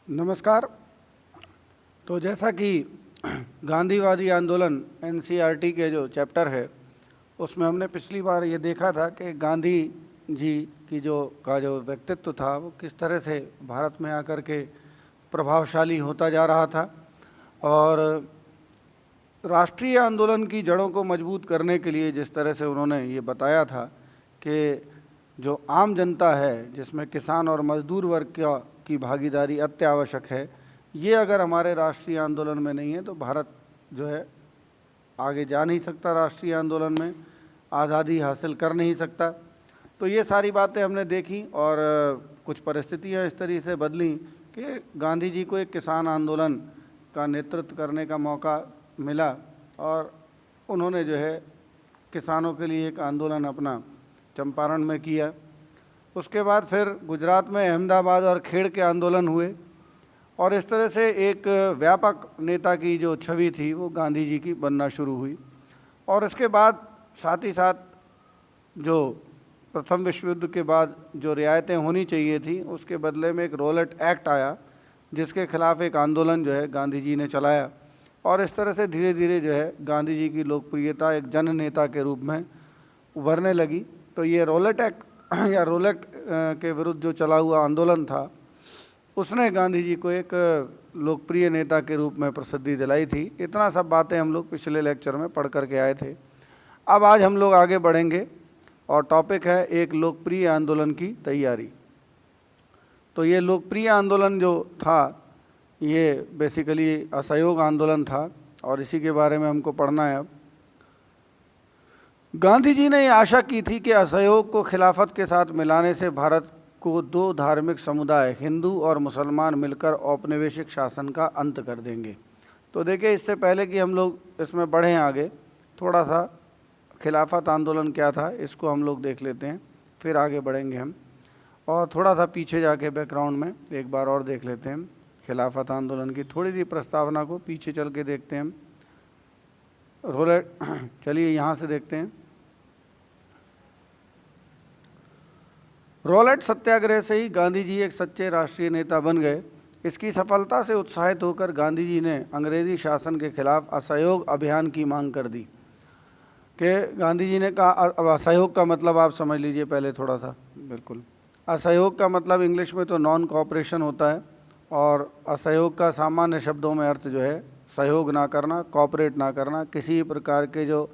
नमस्कार। तो जैसा कि गांधीवादी आंदोलन एनसीईआरटी के जो चैप्टर है उसमें हमने पिछली बार ये देखा था कि गांधी जी की जो व्यक्तित्व था वो किस तरह से भारत में आकर के प्रभावशाली होता जा रहा था और राष्ट्रीय आंदोलन की जड़ों को मजबूत करने के लिए जिस तरह से उन्होंने ये बताया था कि जो आम जनता है जिसमें किसान और मजदूर वर्ग की भागीदारी अत्यावश्यक है, ये अगर हमारे राष्ट्रीय आंदोलन में नहीं है तो भारत जो है आगे जा नहीं सकता, राष्ट्रीय आंदोलन में आज़ादी हासिल कर नहीं सकता। तो ये सारी बातें हमने देखी और कुछ परिस्थितियाँ इस तरीके से बदली कि गांधी जी को एक किसान आंदोलन का नेतृत्व करने का मौका मिला और उन्होंने जो है किसानों के लिए एक आंदोलन अपना चंपारण में किया। उसके बाद फिर गुजरात में अहमदाबाद और खेड़ के आंदोलन हुए और इस तरह से एक व्यापक नेता की जो छवि थी वो गांधी जी की बनना शुरू हुई। और इसके बाद साथ ही साथ जो प्रथम विश्व युद्ध के बाद जो रियायतें होनी चाहिए थी उसके बदले में एक रॉलेट एक्ट आया जिसके खिलाफ एक आंदोलन जो है गांधी जी ने चलाया और इस तरह से धीरे धीरे जो है गांधी जी की लोकप्रियता एक जन नेता के रूप में उभरने लगी। तो ये रॉलेट एक्ट या रॉलेट के विरुद्ध जो चला हुआ आंदोलन था उसने गांधी जी को एक लोकप्रिय नेता के रूप में प्रसिद्धि दिलाई थी। इतना सब बातें हम लोग पिछले लेक्चर में पढ़ करके आए थे। अब आज हम लोग आगे बढ़ेंगे और टॉपिक है एक लोकप्रिय आंदोलन की तैयारी। तो ये लोकप्रिय आंदोलन जो था ये बेसिकली असहयोग आंदोलन था और इसी के बारे में हमको पढ़ना है। अब गांधी जी ने ये आशा की थी कि असहयोग को खिलाफत के साथ मिलाने से भारत को दो धार्मिक समुदाय हिंदू और मुसलमान मिलकर औपनिवेशिक शासन का अंत कर देंगे। तो देखिए, इससे पहले कि हम लोग इसमें बढ़ें आगे, थोड़ा सा खिलाफत आंदोलन क्या था इसको हम लोग देख लेते हैं, फिर आगे बढ़ेंगे हम। और थोड़ा सा पीछे जाके बैकग्राउंड में एक बार और देख लेते हैं खिलाफत आंदोलन की थोड़ी सी प्रस्तावना को, पीछे चल के देखते हैं हम। चलिए यहाँ से देखते हैं। रॉलेट सत्याग्रह से ही गांधी जी एक सच्चे राष्ट्रीय नेता बन गए। इसकी सफलता से उत्साहित होकर गांधी जी ने अंग्रेजी शासन के खिलाफ असहयोग अभियान की मांग कर दी। कि गांधी जी ने कहा, अब असहयोग का मतलब आप समझ लीजिए पहले थोड़ा सा। बिल्कुल, असहयोग का मतलब इंग्लिश में तो नॉन कोऑपरेशन होता है और असहयोग का सामान्य शब्दों में अर्थ जो है सहयोग ना करना, कोऑपरेट ना करना, किसी प्रकार के जो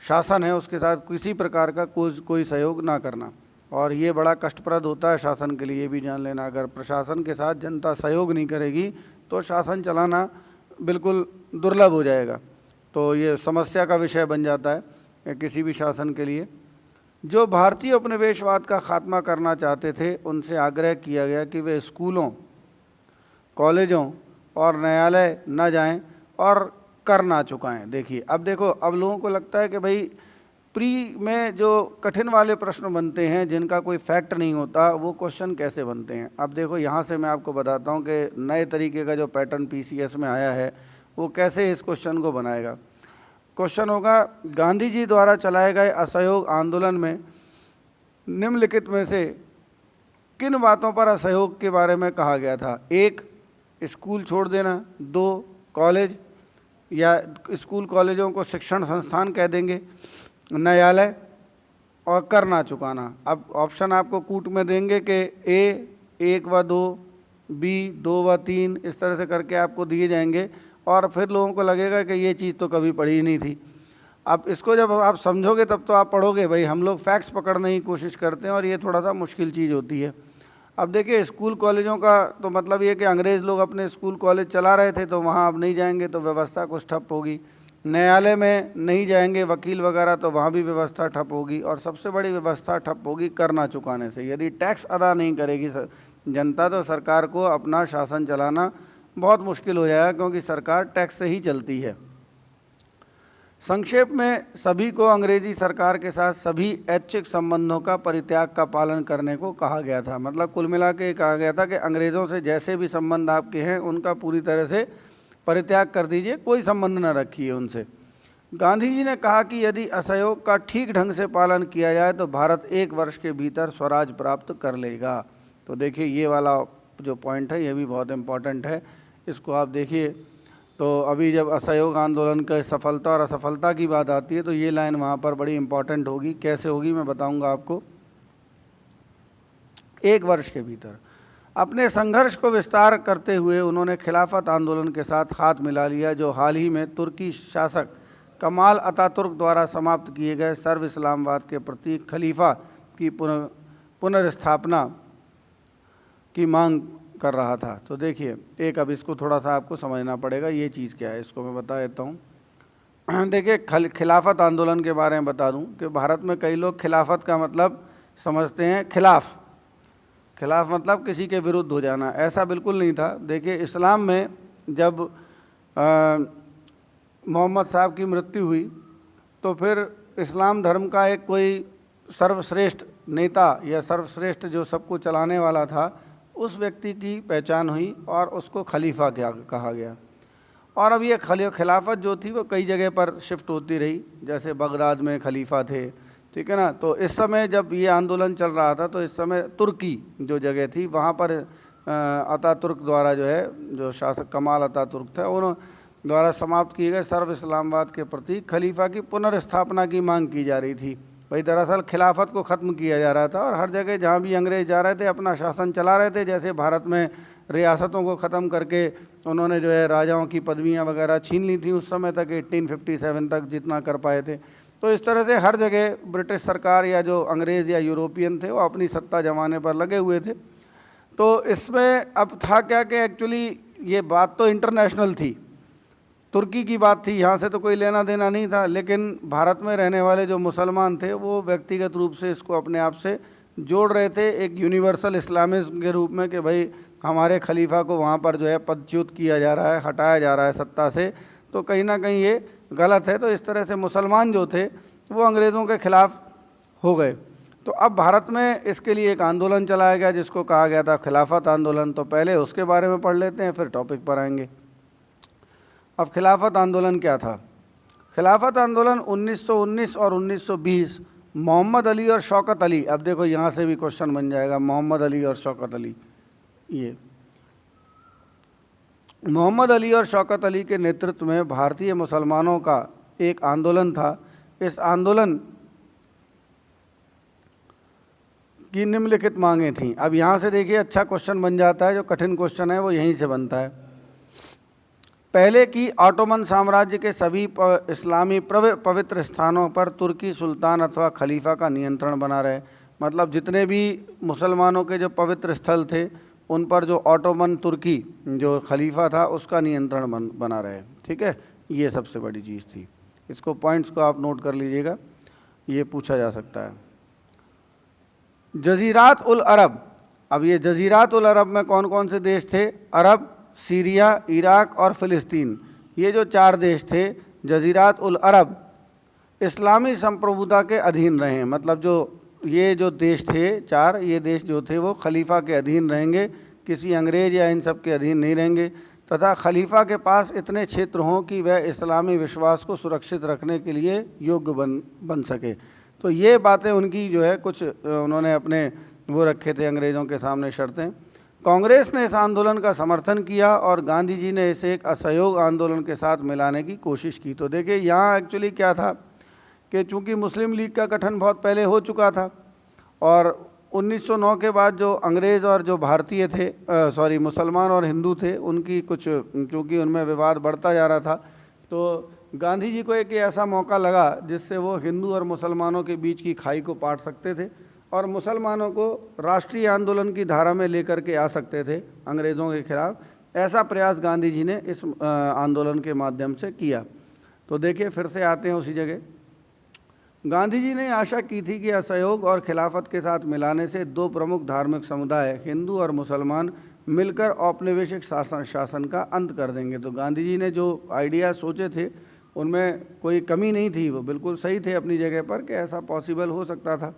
शासन है उसके साथ किसी प्रकार का कोई सहयोग ना करना। और ये बड़ा कष्टप्रद होता है शासन के लिए, ये भी जान लेना। अगर प्रशासन के साथ जनता सहयोग नहीं करेगी तो शासन चलाना बिल्कुल दुर्लभ हो जाएगा। तो ये समस्या का विषय बन जाता है किसी भी शासन के लिए। जो भारतीय उपनिवेशवाद का खात्मा करना चाहते थे उनसे आग्रह किया गया कि वे स्कूलों, कॉलेजों और न्यायालय न जाएं और कर ना चुकाएं। देखिए, अब देखो, अब लोगों को लगता है कि भाई प्री में जो कठिन वाले प्रश्न बनते हैं जिनका कोई फैक्ट नहीं होता वो क्वेश्चन कैसे बनते हैं। अब देखो, यहाँ से मैं आपको बताता हूँ कि नए तरीके का जो पैटर्न पीसीएस में आया है वो कैसे इस क्वेश्चन को बनाएगा। क्वेश्चन होगा, गांधी जी द्वारा चलाए गए असहयोग आंदोलन में निम्नलिखित में से किन बातों पर असहयोग के बारे में कहा गया था। 1, स्कूल छोड़ देना। 2, कॉलेज या स्कूल कॉलेजों को शिक्षण संस्थान कह देंगे, न्यायालय और कर ना चुकाना। अब ऑप्शन आपको कूट में देंगे कि ए 1 व 2, बी 2 व 3, इस तरह से करके आपको दिए जाएंगे और फिर लोगों को लगेगा कि ये चीज़ तो कभी पढ़ी ही नहीं थी। अब इसको जब आप समझोगे तब तो आप पढ़ोगे। भाई, हम लोग फैक्ट्स पकड़ने की कोशिश करते हैं और ये थोड़ा सा मुश्किल चीज़ होती है। अब देखिए, स्कूल कॉलेजों का तो मतलब ये कि अंग्रेज़ लोग अपने स्कूल कॉलेज चला रहे थे तो वहाँ अब नहीं जाएंगे तो व्यवस्था कुछ ठप होगी। न्यायालय में नहीं जाएंगे वकील वगैरह तो वहाँ भी व्यवस्था ठप होगी। और सबसे बड़ी व्यवस्था ठप होगी कर ना चुकाने से। यदि टैक्स अदा नहीं करेगी जनता तो सरकार को अपना शासन चलाना बहुत मुश्किल हो जाएगा, क्योंकि सरकार टैक्स से ही चलती है। संक्षेप में, सभी को अंग्रेजी सरकार के साथ सभी ऐच्छिक संबंधों का परित्याग का पालन करने को कहा गया था। मतलब कुल मिला के कहा गया था कि अंग्रेज़ों से जैसे भी संबंध आपके हैं उनका पूरी तरह से परित्याग कर दीजिए, कोई संबंध न रखिए उनसे। गांधी जी ने कहा कि यदि असहयोग का ठीक ढंग से पालन किया जाए तो भारत 1 वर्ष के भीतर स्वराज प्राप्त कर लेगा। तो देखिए, ये वाला जो पॉइंट है ये भी बहुत इम्पॉर्टेंट है, इसको आप देखिए। तो अभी जब असहयोग आंदोलन के सफलता और असफलता की बात आती है तो ये लाइन वहाँ पर बड़ी इम्पॉर्टेंट होगी। कैसे होगी मैं बताऊँगा आपको। 1 वर्ष के भीतर अपने संघर्ष को विस्तार करते हुए उन्होंने खिलाफत आंदोलन के साथ हाथ मिला लिया, जो हाल ही में तुर्की शासक कमाल अतातुर्क द्वारा समाप्त किए गए सर्व इस्लामवाद के प्रतीक खलीफा की पुनर्स्थापना की मांग कर रहा था। तो देखिए एक, अब इसको थोड़ा सा आपको समझना पड़ेगा ये चीज़ क्या है, इसको मैं बता देता हूँ। देखिए खिलाफत आंदोलन के बारे में बता दूँ कि भारत में कई लोग खिलाफत का मतलब समझते हैं खिलाफ मतलब किसी के विरुद्ध हो जाना, ऐसा बिल्कुल नहीं था। देखिए इस्लाम में जब मोहम्मद साहब की मृत्यु हुई तो फिर इस्लाम धर्म का एक कोई सर्वश्रेष्ठ नेता या सर्वश्रेष्ठ जो सबको चलाने वाला था उस व्यक्ति की पहचान हुई और उसको खलीफा कहा गया। और अब ये खिलाफत जो थी वो कई जगह पर शिफ्ट होती रही, जैसे बगदाद में खलीफा थे, ठीक है ना। तो इस समय जब ये आंदोलन चल रहा था तो इस समय तुर्की जो जगह थी वहाँ पर अतातुर्क द्वारा जो है, जो शासक कमाल अतातुर्क था, उन द्वारा समाप्त किए गए सर्व इस्लामवाद के प्रतीक खलीफा की पुनर्स्थापना की मांग की जा रही थी। भाई दरअसल खिलाफत को ख़त्म किया जा रहा था और हर जगह जहाँ भी अंग्रेज़ जा रहे थे अपना शासन चला रहे थे। जैसे भारत में रियासतों को ख़त्म करके उन्होंने जो है राजाओं की पदवियाँ वगैरह छीन ली थी उस समय तक, 1857 तक जितना कर पाए थे। तो इस तरह से हर जगह ब्रिटिश सरकार या जो अंग्रेज़ या यूरोपियन थे वो अपनी सत्ता जमाने पर लगे हुए थे। तो इसमें अब था क्या कि एक्चुअली ये बात तो इंटरनेशनल थी, तुर्की की बात थी, यहाँ से तो कोई लेना देना नहीं था, लेकिन भारत में रहने वाले जो मुसलमान थे वो व्यक्तिगत रूप से इसको अपने आप से जोड़ रहे थे एक यूनिवर्सल इस्लामिज्म के रूप में कि भाई हमारे खलीफा को वहाँ पर जो है पदच्युत किया जा रहा है, हटाया जा रहा है सत्ता से, तो कहीं ना कहीं ये गलत है। तो इस तरह से मुसलमान जो थे वो अंग्रेज़ों के ख़िलाफ़ हो गए। तो अब भारत में इसके लिए एक आंदोलन चलाया गया जिसको कहा गया था खिलाफत आंदोलन। तो पहले उसके बारे में पढ़ लेते हैं फिर टॉपिक पर आएंगे। अब खिलाफत आंदोलन क्या था? खिलाफत आंदोलन 1919 और 1920 मोहम्मद अली और शौकत अली, अब देखो यहाँ से भी क्वेश्चन बन जाएगा, मोहम्मद अली और शौकत अली, ये मोहम्मद अली और शौकत अली के नेतृत्व में भारतीय मुसलमानों का एक आंदोलन था। इस आंदोलन की निम्नलिखित मांगें थीं। अब यहाँ से देखिए अच्छा क्वेश्चन बन जाता है, जो कठिन क्वेश्चन है वो यहीं से बनता है। पहले की ऑटोमन साम्राज्य के सभी इस्लामी पवित्र स्थानों पर तुर्की सुल्तान अथवा खलीफा का नियंत्रण बना रहे, मतलब जितने भी मुसलमानों के जो पवित्र स्थल थे उन पर जो ऑटोमन तुर्की जो खलीफा था उसका नियंत्रण बना रहे, ठीक है, ये सबसे बड़ी चीज़ थी। इसको पॉइंट्स को आप नोट कर लीजिएगा, ये पूछा जा सकता है। जज़ीरात उल अरब, अब ये जज़ीरात उल अरब में कौन कौन से देश थे? अरब, सीरिया, इराक और फ़िलिस्तीन, ये जो 4 देश थे जज़ीरात उल अरब इस्लामी संप्रभुता के अधीन रहे। मतलब जो ये जो देश थे 4, ये देश जो थे वो खलीफा के अधीन रहेंगे, किसी अंग्रेज़ या इन सब के अधीन नहीं रहेंगे, तथा खलीफा के पास इतने क्षेत्र हों कि वह इस्लामी विश्वास को सुरक्षित रखने के लिए योग्य बन सके। तो ये बातें उनकी जो है कुछ उन्होंने अपने वो रखे थे अंग्रेज़ों के सामने शर्तें। कांग्रेस ने इस आंदोलन का समर्थन किया और गांधी जी ने इसे एक असहयोग आंदोलन के साथ मिलाने की कोशिश की। तो देखिए यहाँ एक्चुअली क्या था कि चूँकि मुस्लिम लीग का गठन बहुत पहले हो चुका था और 1909 के बाद जो अंग्रेज़ और जो भारतीय थे मुसलमान और हिंदू थे उनकी कुछ चूँकि उनमें विवाद बढ़ता जा रहा था, तो गांधी जी को एक ऐसा मौका लगा जिससे वो हिंदू और मुसलमानों के बीच की खाई को पाट सकते थे और मुसलमानों को राष्ट्रीय आंदोलन की धारा में लेकर के आ सकते थे अंग्रेज़ों के खिलाफ। ऐसा प्रयास गांधी जी ने इस आंदोलन के माध्यम से किया। तो देखिए फिर से आते हैं उसी जगह। गांधी जी ने आशा की थी कि असहयोग और खिलाफत के साथ मिलाने से 2 प्रमुख धार्मिक समुदाय हिंदू और मुसलमान मिलकर औपनिवेशिक शासन का अंत कर देंगे। तो गांधी जी ने जो आइडिया सोचे थे उनमें कोई कमी नहीं थी, वो बिल्कुल सही थे अपनी जगह पर कि ऐसा पॉसिबल हो सकता था।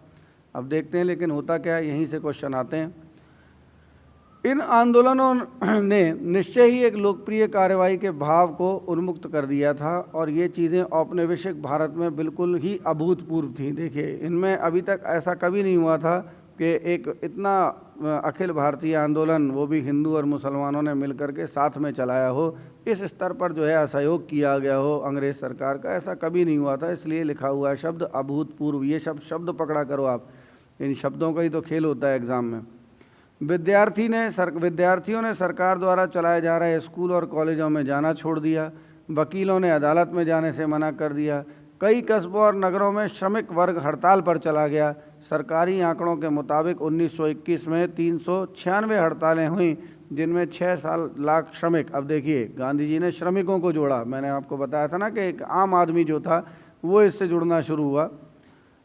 अब देखते हैं लेकिन होता क्या है, यहीं से क्वेश्चन आते हैं। इन आंदोलनों ने निश्चय ही एक लोकप्रिय कार्रवाई के भाव को उन्मुक्त कर दिया था और ये चीज़ें औपनिवेशिक भारत में बिल्कुल ही अभूतपूर्व थी। देखिए इनमें अभी तक ऐसा कभी नहीं हुआ था कि एक इतना अखिल भारतीय आंदोलन, वो भी हिंदू और मुसलमानों ने मिलकर के साथ में चलाया हो, इस स्तर पर जो है असहयोग किया गया हो अंग्रेज़ सरकार का, ऐसा कभी नहीं हुआ था। इसलिए लिखा हुआ है शब्द अभूतपूर्व। ये शब्द पकड़ा करो आप, इन शब्दों का ही तो खेल होता है एग्ज़ाम में। विद्यार्थियों ने सरकार द्वारा चलाए जा रहे स्कूल और कॉलेजों में जाना छोड़ दिया। वकीलों ने अदालत में जाने से मना कर दिया। कई कस्बों और नगरों में श्रमिक वर्ग हड़ताल पर चला गया। सरकारी आंकड़ों के मुताबिक 1921 में 396 हड़तालें हुई, जिनमें 6 लाख श्रमिक। अब देखिए, गांधी जी ने श्रमिकों को जोड़ा। मैंने आपको बताया था ना कि एक आम आदमी जो था वो इससे जुड़ना शुरू हुआ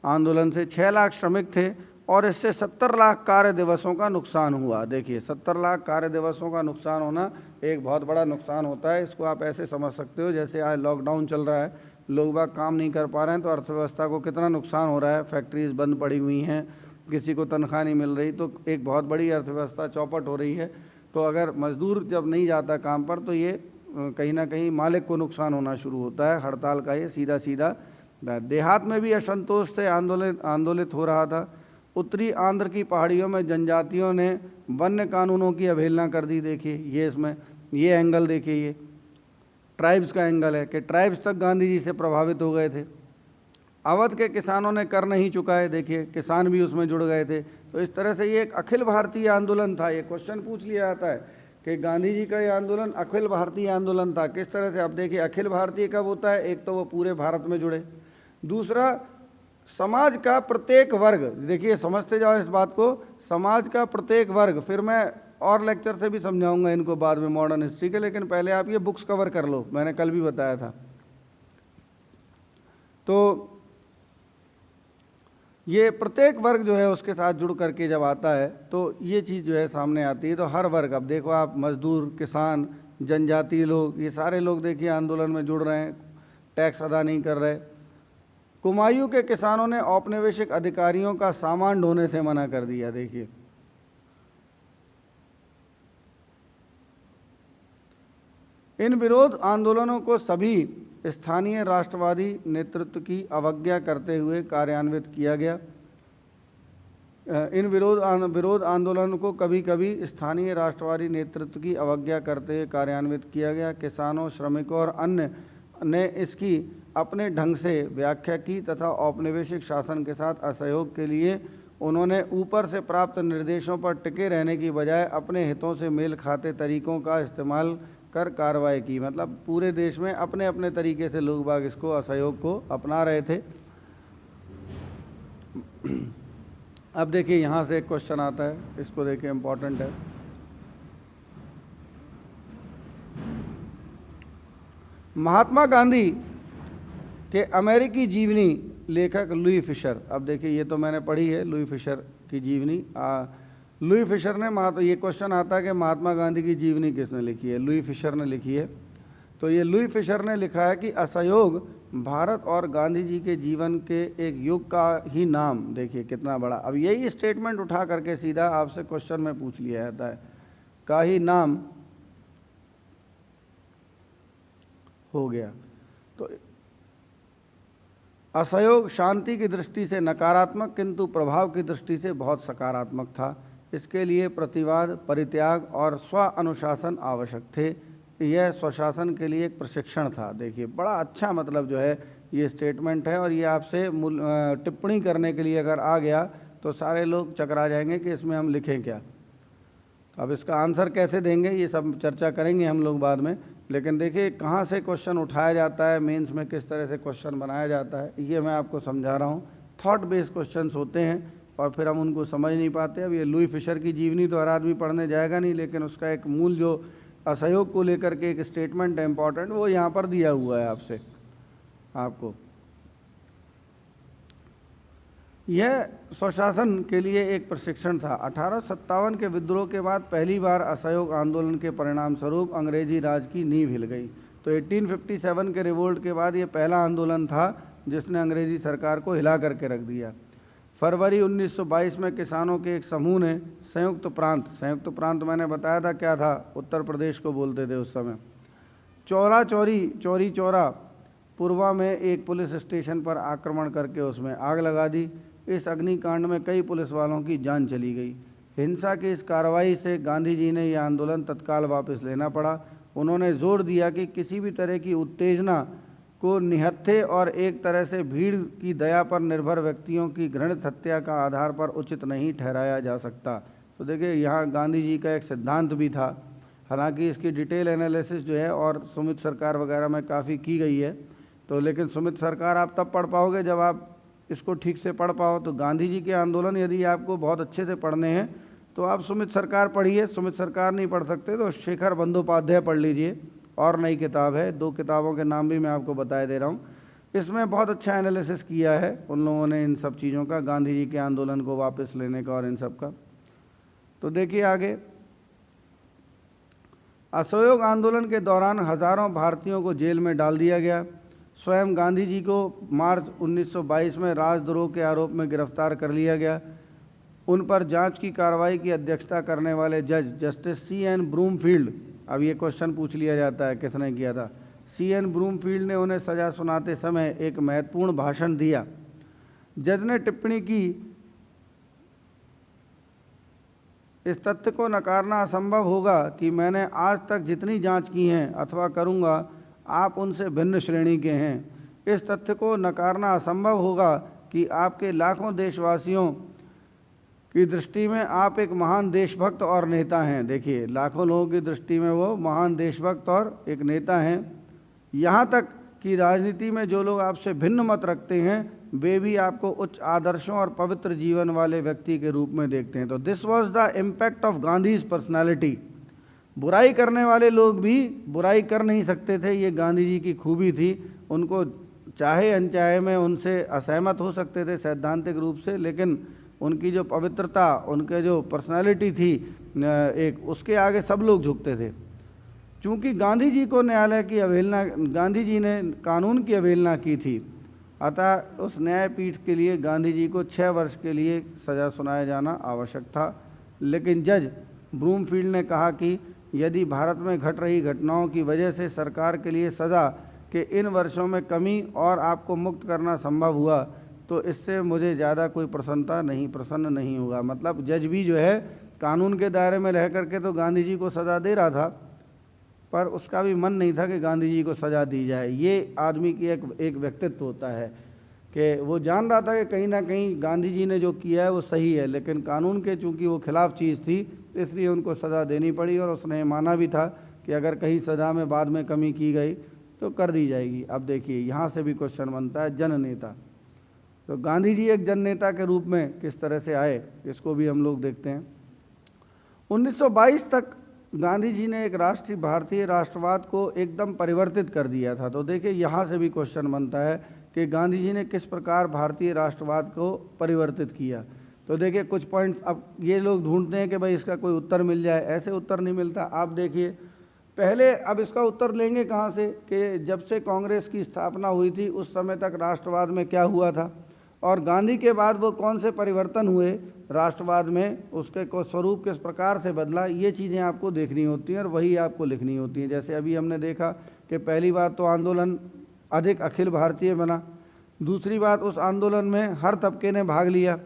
आंदोलन से। 6 लाख श्रमिक थे और इससे 70 लाख कार्य दिवसों का नुकसान हुआ। देखिए, 70 लाख कार्य दिवसों का नुकसान होना एक बहुत बड़ा नुकसान होता है। इसको आप ऐसे समझ सकते हो जैसे आज लॉकडाउन चल रहा है, लोग बाग काम नहीं कर पा रहे हैं, तो अर्थव्यवस्था को कितना नुकसान हो रहा है। फैक्ट्रीज बंद पड़ी हुई हैं, किसी को तनख्वाह नहीं मिल रही, तो एक बहुत बड़ी अर्थव्यवस्था चौपट हो रही है। तो अगर मजदूर जब नहीं जाता काम पर, तो ये कहीं ना कहीं मालिक को नुकसान होना शुरू होता है। हड़ताल का ये सीधा सीधा। देहात में भी असंतोष से आंदोलित हो रहा था। उत्तरी आंध्र की पहाड़ियों में जनजातियों ने वन्य कानूनों की अवहेलना कर दी। देखिए, ये इसमें ये एंगल देखिए, ये ट्राइब्स का एंगल है कि ट्राइब्स तक गांधी जी से प्रभावित हो गए थे। अवध के किसानों ने कर नहीं चुकाए। देखिए, किसान भी उसमें जुड़ गए थे। तो इस तरह से ये एक अखिल भारतीय आंदोलन था। ये क्वेश्चन पूछ लिया जाता है कि गांधी जी का ये आंदोलन अखिल भारतीय आंदोलन था। किस तरह से? अब देखिए, अखिल भारतीय कब होता है? एक तो वो पूरे भारत में जुड़े, दूसरा समाज का प्रत्येक वर्ग। देखिए, समझते जाओ इस बात को, समाज का प्रत्येक वर्ग। फिर मैं और लेक्चर से भी समझाऊंगा इनको बाद में मॉडर्न हिस्ट्री के, लेकिन पहले आप ये बुक्स कवर कर लो, मैंने कल भी बताया था। तो ये प्रत्येक वर्ग जो है उसके साथ जुड़ करके जब आता है तो ये चीज़ जो है सामने आती है। तो हर वर्ग, अब देखो आप, मजदूर, किसान, जनजातीय लोग, ये सारे लोग देखिए आंदोलन में जुड़ रहे हैं, टैक्स अदा नहीं कर रहे। कुमायूं के किसानों ने औपनिवेशिक अधिकारियों का सामान ढोने से मना कर दिया। देखिए, इन विरोध आंदोलनों को सभी स्थानीय राष्ट्रवादी नेतृत्व की अवज्ञा करते हुए कार्यान्वित किया गया। इन विरोध आंदोलन को कभी कभी स्थानीय राष्ट्रवादी नेतृत्व की अवज्ञा करते हुए कार्यान्वित किया गया। किसानों, श्रमिकों और अन्य ने इसकी अपने ढंग से व्याख्या की तथा औपनिवेशिक शासन के साथ असहयोग के लिए उन्होंने ऊपर से प्राप्त निर्देशों पर टिके रहने की बजाय अपने हितों से मेल खाते तरीकों का इस्तेमाल कर कार्रवाई की। मतलब पूरे देश में अपने अपने तरीके से लोग बाग इसको, असहयोग को अपना रहे थे। अब देखिए, यहाँ से एक क्वेश्चन आता है, इसको देखिए, इम्पोर्टेंट है। महात्मा गांधी के अमेरिकी जीवनी लेखक लुई फिशर। अब देखिए, ये तो मैंने पढ़ी है लुई फिशर की जीवनी। लुई फिशर ने, ये क्वेश्चन आता है कि महात्मा गांधी की जीवनी किसने लिखी है? लुई फिशर ने लिखी है। तो ये लुई फिशर ने लिखा है कि असहयोग भारत और गांधी जी के जीवन के एक युग का ही नाम। देखिए कितना बड़ा। अब यही स्टेटमेंट उठा करके सीधा आपसे क्वेश्चन में पूछ लिया जाता है, का ही नाम हो गया। तो असहयोग शांति की दृष्टि से नकारात्मक किंतु प्रभाव की दृष्टि से बहुत सकारात्मक था। इसके लिए प्रतिवाद, परित्याग और स्व अनुशासन आवश्यक थे। यह स्वशासन के लिए एक प्रशिक्षण था। देखिए, बड़ा अच्छा मतलब जो है ये स्टेटमेंट है। और ये आपसे टिप्पणी करने के लिए अगर आ गया तो सारे लोग चकरा जाएंगे कि इसमें हम लिखें क्या। अब इसका आंसर कैसे देंगे ये सब चर्चा करेंगे हम लोग बाद में। लेकिन देखिए कहाँ से क्वेश्चन उठाया जाता है, मेंस में किस तरह से क्वेश्चन बनाया जाता है, ये मैं आपको समझा रहा हूँ। थॉट बेस्ड क्वेश्चंस होते हैं और फिर हम उनको समझ नहीं पाते। अब ये लुई फिशर की जीवनी तो हर आदमी पढ़ने जाएगा नहीं, लेकिन उसका एक मूल जो असहयोग को लेकर के एक स्टेटमेंट है इम्पॉर्टेंट, वो यहाँ पर दिया हुआ है आपसे आपको। यह स्वशासन के लिए एक प्रशिक्षण था। 1857 के विद्रोह के बाद पहली बार असहयोग आंदोलन के परिणाम स्वरूप अंग्रेजी राज की नींव हिल गई। तो 1857 के रिवोल्ट के बाद ये पहला आंदोलन था जिसने अंग्रेजी सरकार को हिला करके रख दिया। फरवरी 1922 में किसानों के एक समूह ने संयुक्त प्रांत मैंने बताया था क्या था, उत्तर प्रदेश को बोलते थे उस समय, चौरी चौरा पुरवा में एक पुलिस स्टेशन पर आक्रमण करके उसमें आग लगा दी। इस अग्निकांड में कई पुलिस वालों की जान चली गई। हिंसा की इस कार्रवाई से गांधी जी ने यह आंदोलन तत्काल वापस लेना पड़ा। उन्होंने जोर दिया कि किसी भी तरह की उत्तेजना को निहत्थे और एक तरह से भीड़ की दया पर निर्भर व्यक्तियों की घृणित हत्या का आधार पर उचित नहीं ठहराया जा सकता। तो देखिए, यहाँ गांधी जी का एक सिद्धांत भी था, हालांकि इसकी डिटेल एनालिसिस जो है और सुमित सरकार वगैरह में काफ़ी की गई है, तो लेकिन सुमित सरकार आप तब पढ़ पाओगे जब आप इसको ठीक से पढ़ पाओ। तो गांधी जी के आंदोलन यदि आपको बहुत अच्छे से पढ़ने हैं तो आप सुमित सरकार पढ़िए, सुमित सरकार नहीं पढ़ सकते तो शेखर बंदोपाध्याय पढ़ लीजिए, और नई किताब है, 2 किताबों के नाम भी मैं आपको बताए दे रहा हूँ। इसमें बहुत अच्छा एनालिसिस किया है उन लोगों ने इन सब चीज़ों का, गांधी जी के आंदोलन को वापस लेने का और इन सब का। तो देखिए आगे, असहयोग आंदोलन के दौरान हजारों भारतीयों को जेल में डाल दिया गया। स्वयं गांधी जी को मार्च 1922 में राजद्रोह के आरोप में गिरफ्तार कर लिया गया। उन पर जांच की कार्रवाई की अध्यक्षता करने वाले जज जस्टिस C.N. ब्रूमफील्ड, अब ये क्वेश्चन पूछ लिया जाता है किसने किया था, C.N. ब्रूमफील्ड ने उन्हें सजा सुनाते समय एक महत्वपूर्ण भाषण दिया। जज ने टिप्पणी की, इस तथ्य को नकारना असंभव होगा कि मैंने आज तक जितनी जांच की हैं अथवा करूंगा, आप उनसे भिन्न श्रेणी के हैं। इस तथ्य को नकारना असंभव होगा कि आपके लाखों देशवासियों की दृष्टि में आप एक महान देशभक्त और नेता हैं। देखिए, लाखों लोगों की दृष्टि में वो महान देशभक्त और एक नेता हैं। यहाँ तक कि राजनीति में जो लोग आपसे भिन्न मत रखते हैं वे भी आपको उच्च आदर्शों और पवित्र जीवन वाले व्यक्ति के रूप में देखते हैं। तो this was the impact of Gandhi's personality. बुराई करने वाले लोग भी बुराई कर नहीं सकते थे, ये गांधी जी की खूबी थी। उनको चाहे अनचाहे में उनसे असहमत हो सकते थे सैद्धांतिक रूप से, लेकिन उनकी जो पवित्रता, उनके जो पर्सनालिटी थी एक, उसके आगे सब लोग झुकते थे। चूँकि गांधी जी को न्यायालय की अवहेलना, गांधी जी ने कानून की अवहेलना की थी, अतः उस न्यायपीठ के लिए गांधी जी को 6 वर्ष के लिए सज़ा सुनाया जाना आवश्यक था। लेकिन जज ब्रूमफील्ड ने कहा कि यदि भारत में घट रही घटनाओं की वजह से सरकार के लिए सज़ा के इन वर्षों में कमी और आपको मुक्त करना संभव हुआ तो इससे मुझे ज़्यादा कोई प्रसन्न नहीं होगा। मतलब जज भी जो है कानून के दायरे में रह करके तो गांधी जी को सज़ा दे रहा था, पर उसका भी मन नहीं था कि गांधी जी को सज़ा दी जाए। ये आदमी की एक व्यक्तित्व होता है कि वो जान रहा था कि कहीं ना कहीं गांधी जी ने जो किया है वो सही है, लेकिन कानून के चूँकि वो खिलाफ चीज़ थी इसलिए उनको सज़ा देनी पड़ी, और उसने माना भी था कि अगर कहीं सज़ा में बाद में कमी की गई तो कर दी जाएगी। अब देखिए, यहाँ से भी क्वेश्चन बनता है, जन नेता। तो गांधी जी एक जन नेता के रूप में किस तरह से आए, इसको भी हम लोग देखते हैं। 1922 तक गांधी जी ने एक भारतीय राष्ट्रवाद को एकदम परिवर्तित कर दिया था। तो देखिए, यहाँ से भी क्वेश्चन बनता है कि गांधी जी ने किस प्रकार भारतीय राष्ट्रवाद को परिवर्तित किया। तो देखिए, कुछ पॉइंट्स अब ये लोग ढूंढते हैं कि भाई इसका कोई उत्तर मिल जाए, ऐसे उत्तर नहीं मिलता। आप देखिए, पहले अब इसका उत्तर लेंगे कहाँ से कि जब से कांग्रेस की स्थापना हुई थी उस समय तक राष्ट्रवाद में क्या हुआ था, और गांधी के बाद वो कौन से परिवर्तन हुए राष्ट्रवाद में, उसके को स्वरूप किस प्रकार से बदला, ये चीज़ें आपको देखनी होती हैं और वही आपको लिखनी होती हैं। जैसे अभी हमने देखा कि पहली बात तो आंदोलन अधिक अखिल भारतीय बना, दूसरी बात उस आंदोलन में हर तबके ने भाग लिया।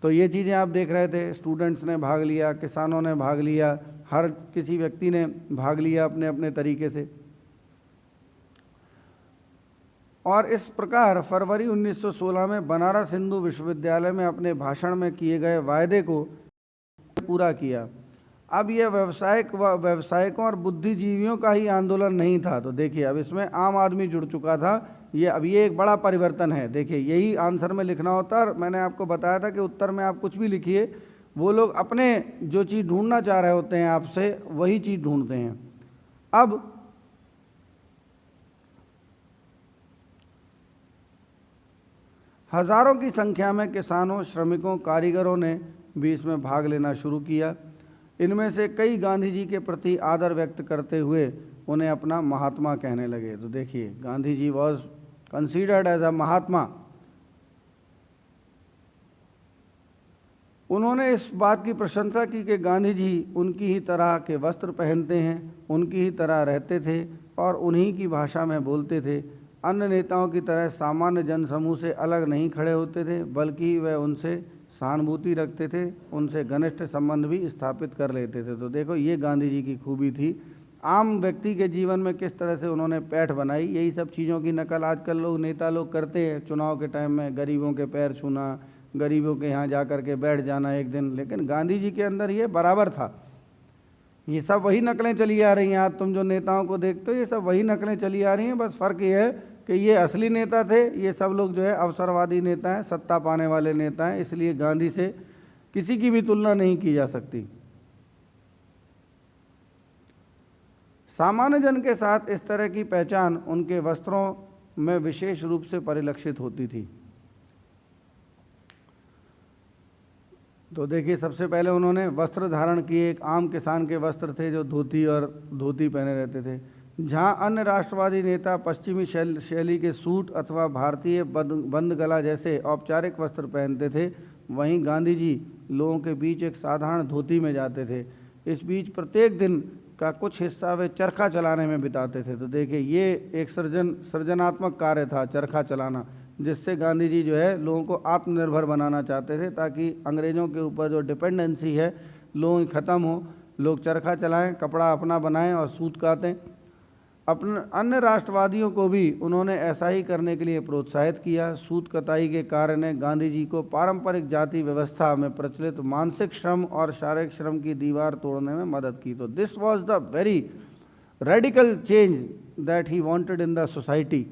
तो ये चीज़ें आप देख रहे थे, स्टूडेंट्स ने भाग लिया, किसानों ने भाग लिया, हर किसी व्यक्ति ने भाग लिया अपने अपने तरीके से। और इस प्रकार फरवरी 1916 में बनारस हिंदू विश्वविद्यालय में अपने भाषण में किए गए वायदे को पूरा किया। अब यह व्यवसायिकों और बुद्धिजीवियों का ही आंदोलन नहीं था। तो देखिए, अब इसमें आम आदमी जुड़ चुका था। अब ये एक बड़ा परिवर्तन है। देखिए, यही आंसर में लिखना होता है, और मैंने आपको बताया था कि उत्तर में आप कुछ भी लिखिए, वो लोग अपने जो चीज़ ढूंढना चाह रहे होते हैं आपसे वही चीज़ ढूंढते हैं। अब हजारों की संख्या में किसानों, श्रमिकों, कारीगरों ने भी इसमें भाग लेना शुरू किया। इनमें से कई गांधी जी के प्रति आदर व्यक्त करते हुए उन्हें अपना महात्मा कहने लगे। तो देखिए, Gandhi ji was considered as a महात्मा। उन्होंने इस बात की प्रशंसा की कि गांधी जी उनकी ही तरह के वस्त्र पहनते हैं, उनकी ही तरह रहते थे और उन्हीं की भाषा में बोलते थे। अन्य नेताओं की तरह सामान्य जनसमूह से अलग नहीं खड़े होते थे, बल्कि वह उनसे सहानुभूति रखते थे, उनसे घनिष्ठ संबंध भी स्थापित कर लेते थे। तो देखो ये गांधी जी की खूबी थी। आम व्यक्ति के जीवन में किस तरह से उन्होंने पैठ बनाई, यही सब चीज़ों की नकल आजकल लोग नेता लोग करते हैं। चुनाव के टाइम में गरीबों के पैर छूना, गरीबों के यहाँ जा कर के बैठ जाना एक दिन, लेकिन गांधी जी के अंदर ये बराबर था। ये सब वही नकलें चली आ रही हैं। आज तुम जो नेताओं को देखते हो ये सब वही नकलें चली आ रही हैं, बस फ़र्क ये है कि ये असली नेता थे, ये सब लोग जो है अवसरवादी नेता हैं, सत्ता पाने वाले नेता हैं, इसलिए गांधी से किसी की भी तुलना नहीं की जा सकती। सामान्य जन के साथ इस तरह की पहचान उनके वस्त्रों में विशेष रूप से परिलक्षित होती थी। तो देखिए, सबसे पहले उन्होंने वस्त्र धारण किए। एक आम किसान के वस्त्र थे जो धोती पहने रहते थे। जहाँ अन्य राष्ट्रवादी नेता पश्चिमी शैली के सूट अथवा भारतीय बंद गला जैसे औपचारिक वस्त्र पहनते थे, वहीं गांधी जी लोगों के बीच एक साधारण धोती में जाते थे। इस बीच प्रत्येक दिन का कुछ हिस्सा वे चरखा चलाने में बिताते थे। तो देखिए, ये एक सृजनात्मक कार्य था चरखा चलाना, जिससे गांधी जी जो है लोगों को आत्मनिर्भर बनाना चाहते थे, ताकि अंग्रेज़ों के ऊपर जो डिपेंडेंसी है लोगों की ख़त्म हो, लोग चरखा चलाएं, कपड़ा अपना बनाएं और सूत काटें। अपने अन्य राष्ट्रवादियों को भी उन्होंने ऐसा ही करने के लिए प्रोत्साहित किया। सूत कताई के कार्य ने गांधी जी को पारंपरिक जाति व्यवस्था में प्रचलित मानसिक श्रम और शारीरिक श्रम की दीवार तोड़ने में मदद की। तो this was the very radical change that he wanted in the society.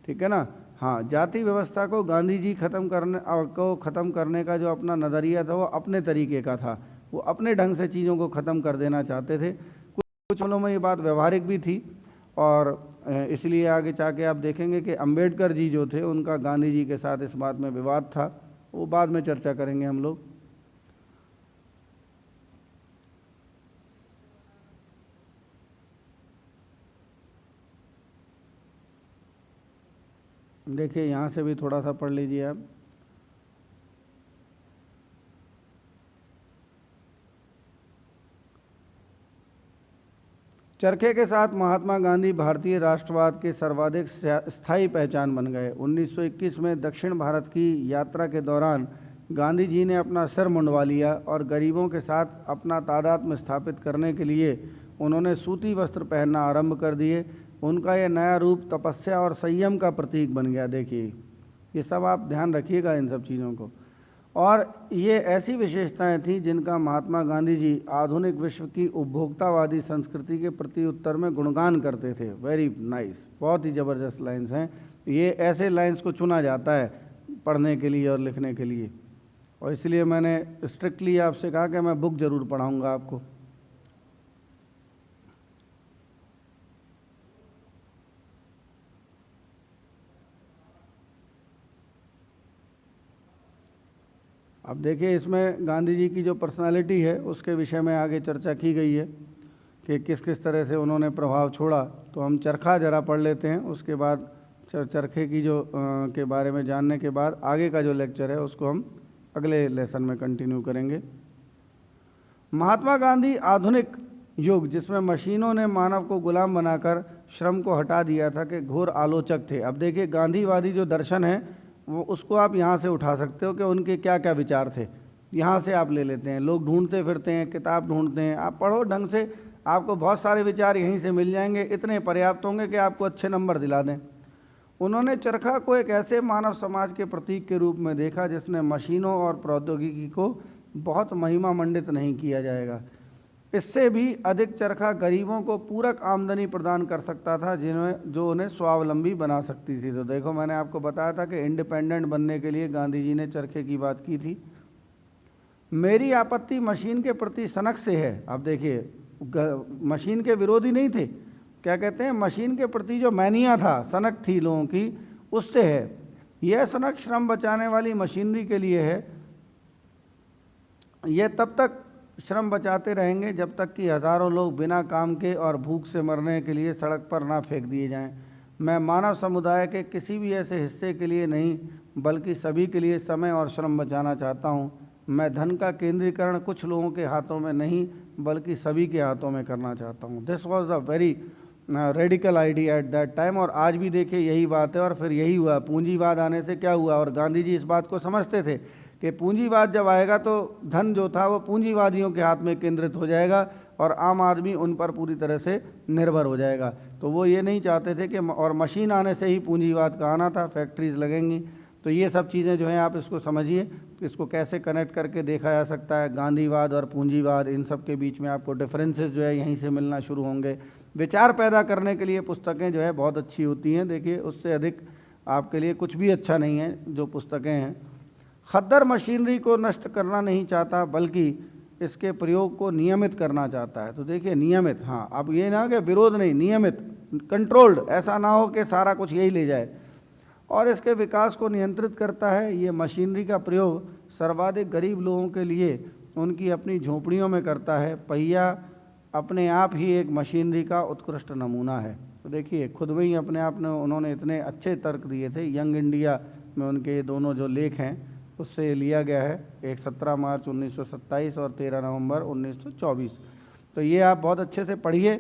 ठीक है ना। हाँ, जाति व्यवस्था को गांधी जी ख़त्म करने का जो अपना नज़रिया था वो अपने तरीके का था, वो अपने ढंग से चीज़ों को ख़त्म कर देना चाहते थे। कुछ मामलों में ये बात व्यवहारिक भी थी, और इसलिए आगे जाके आप देखेंगे कि अंबेडकर जी जो थे उनका गांधी जी के साथ इस बात में विवाद था, वो बाद में चर्चा करेंगे हम लोग। देखिए, यहाँ से भी थोड़ा सा पढ़ लीजिए आप। चरखे के साथ महात्मा गांधी भारतीय राष्ट्रवाद के सर्वाधिक स्थायी पहचान बन गए। 1921 में दक्षिण भारत की यात्रा के दौरान गांधी जी ने अपना सिर मुंडवा लिया और गरीबों के साथ अपना तादात्म्य स्थापित करने के लिए उन्होंने सूती वस्त्र पहनना आरंभ कर दिए। उनका यह नया रूप तपस्या और संयम का प्रतीक बन गया। देखिए, ये सब आप ध्यान रखिएगा इन सब चीज़ों को। और ये ऐसी विशेषताएं थीं जिनका महात्मा गांधी जी आधुनिक विश्व की उपभोक्तावादी संस्कृति के प्रति उत्तर में गुणगान करते थे। वेरी नाइस, बहुत ही ज़बरदस्त लाइन्स हैं। ये ऐसे लाइन्स को चुना जाता है पढ़ने के लिए और लिखने के लिए, और इसलिए मैंने स्ट्रिक्टली आपसे कहा कि मैं बुक ज़रूर पढ़ाऊँगा आपको। अब देखिए, इसमें गांधी जी की जो पर्सनालिटी है उसके विषय में आगे चर्चा की गई है कि किस किस तरह से उन्होंने प्रभाव छोड़ा। तो हम चरखा जरा पढ़ लेते हैं, उसके बाद चरखे की जो के बारे में जानने के बाद आगे का जो लेक्चर है उसको हम अगले लेसन में कंटिन्यू करेंगे। महात्मा गांधी आधुनिक युग जिसमें मशीनों ने मानव को गुलाम बनाकर श्रम को हटा दिया था के घोर आलोचक थे। अब देखिए, गांधीवादी जो दर्शन है वो उसको आप यहाँ से उठा सकते हो कि उनके क्या क्या विचार थे, यहाँ से आप ले लेते हैं। लोग ढूंढते फिरते हैं, किताब ढूंढते हैं, आप पढ़ो ढंग से, आपको बहुत सारे विचार यहीं से मिल जाएंगे, इतने पर्याप्त होंगे कि आपको अच्छे नंबर दिला दें। उन्होंने चरखा को एक ऐसे मानव समाज के प्रतीक के रूप में देखा जिसने मशीनों और प्रौद्योगिकी को बहुत महिमा मंडित नहीं किया जाएगा। इससे भी अधिक चरखा गरीबों को पूरक आमदनी प्रदान कर सकता था जो उन्हें स्वावलंबी बना सकती थी। तो देखो, मैंने आपको बताया था कि इंडिपेंडेंट बनने के लिए गांधी जी ने चरखे की बात की थी। मेरी आपत्ति मशीन के प्रति सनक से है। अब देखिए, मशीन के विरोधी नहीं थे, क्या कहते हैं, मशीन के प्रति जो मैनिया था, सनक थी लोगों की, उससे है। यह सनक श्रम बचाने वाली मशीनरी के लिए है। यह तब तक श्रम बचाते रहेंगे जब तक कि हज़ारों लोग बिना काम के और भूख से मरने के लिए सड़क पर ना फेंक दिए जाएं। मैं मानव समुदाय के किसी भी ऐसे हिस्से के लिए नहीं बल्कि सभी के लिए समय और श्रम बचाना चाहता हूं। मैं धन का केंद्रीकरण कुछ लोगों के हाथों में नहीं बल्कि सभी के हाथों में करना चाहता हूं। This was a very radical idea at that time. और आज भी देखिए यही बात है, और फिर यही हुआ। पूंजीवाद आने से क्या हुआ, और गांधी जी इस बात को समझते थे कि पूंजीवाद जब आएगा तो धन जो था वो पूंजीवादियों के हाथ में केंद्रित हो जाएगा और आम आदमी उन पर पूरी तरह से निर्भर हो जाएगा। तो वो ये नहीं चाहते थे कि, और मशीन आने से ही पूंजीवाद का आना था, फैक्ट्रीज लगेंगी। तो ये सब चीज़ें जो हैं आप इसको समझिए, इसको कैसे कनेक्ट करके देखा जा सकता है। गांधीवाद और पूंजीवाद, इन सब के बीच में आपको डिफरेंसेस जो है यहीं से मिलना शुरू होंगे। विचार पैदा करने के लिए पुस्तकें जो है बहुत अच्छी होती हैं। देखिए उससे अधिक आपके लिए कुछ भी अच्छा नहीं है जो पुस्तकें हैं। खद्दर मशीनरी को नष्ट करना नहीं चाहता, बल्कि इसके प्रयोग को नियमित करना चाहता है। तो देखिए नियमित, हाँ, अब ये ना कि विरोध नहीं, नियमित, कंट्रोल्ड, ऐसा ना हो कि सारा कुछ यही ले जाए। और इसके विकास को नियंत्रित करता है। ये मशीनरी का प्रयोग सर्वाधिक गरीब लोगों के लिए उनकी अपनी झोंपड़ियों में करता है। पहिया अपने आप ही एक मशीनरी का उत्कृष्ट नमूना है। तो देखिए खुद में ही अपने आप में उन्होंने इतने अच्छे तर्क दिए थे। यंग इंडिया में उनके दोनों जो लेख हैं उससे लिया गया है, एक 17 मार्च 1927 और 13 नवंबर 1924। तो ये आप बहुत अच्छे से पढ़िए,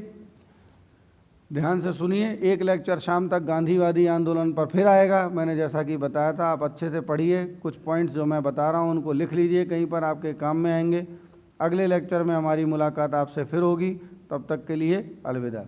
ध्यान से सुनिए। एक लेक्चर शाम तक गांधीवादी आंदोलन पर फिर आएगा, मैंने जैसा कि बताया था। आप अच्छे से पढ़िए, कुछ पॉइंट्स जो मैं बता रहा हूँ उनको लिख लीजिए, कहीं पर आपके काम में आएंगे। अगले लेक्चर में हमारी मुलाकात आपसे फिर होगी, तब तक के लिए अलविदा।